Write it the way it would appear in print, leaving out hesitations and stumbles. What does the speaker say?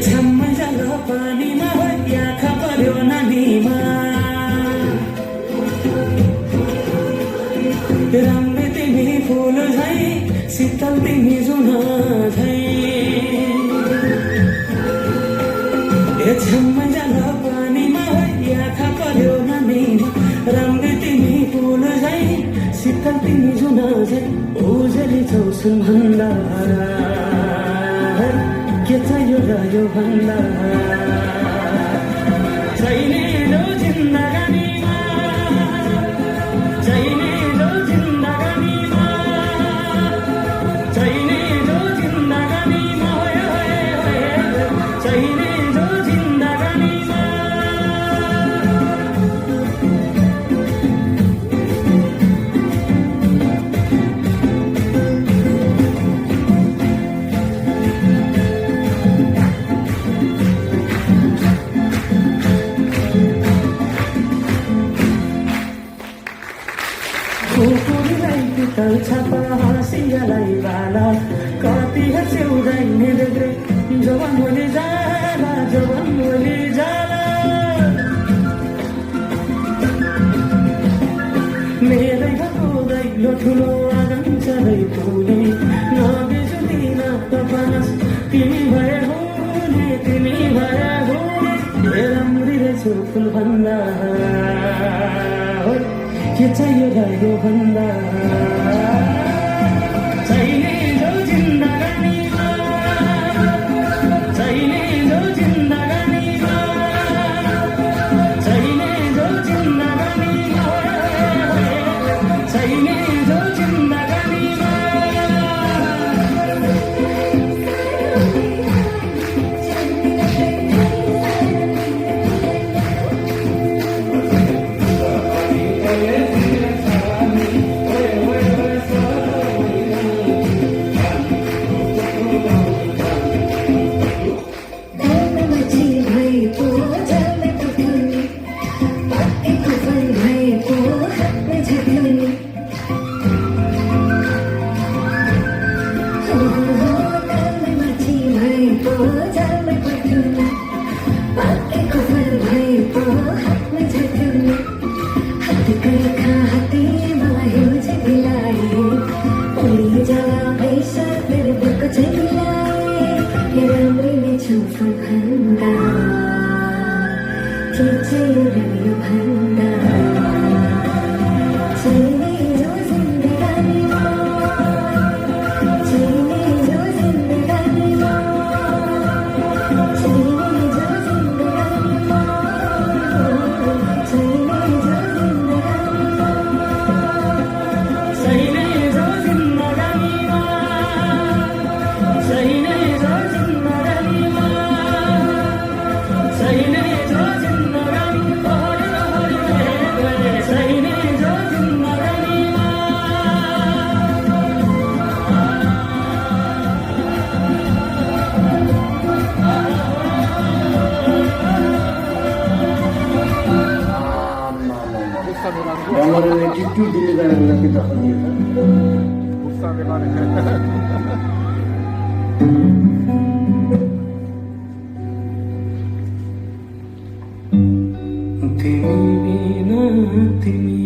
छम्म जल पानीमा आँखा पर्यो नानीमा राम्रो तिमी फुल झै शीतल तिमी जुन झै छम्म जल पानीमा आँखा पर्यो नानीमा राम्रो तिमी फुल झै शीतल तिमी जुन झै उजली चौसुन भन्दा के चाहियो र यो भन्दा चाहिने जो जिन्दगानीमा चाहिने जो जिन्दगानीमा चाहिने जो जिन्दगानीमा चाहिने जो जिन्दगानीमा कुकुरलाई पितल छापा हाँसियालाई बाला कति हँस्याउँदैन देख्दै जवान बोली जाला जवान बोली जाला मेरै घरको दैलो ठुलो आँगन चढै फुले नबिजुदिन पास तिमी भए हुने तिमी भए हुने राम्री रहेछु फुल भन्दा के चाहियो र यो भन्दा चाहिने जो जिन्दगानीमा चाहिने जो जिन्दगानीमा चाहिने जो जिन्दगानीमा चाहिने जो जिन्दगानीमा Orang itu dili dengan kita sendiri. Usah bagaimana? Timin, timin.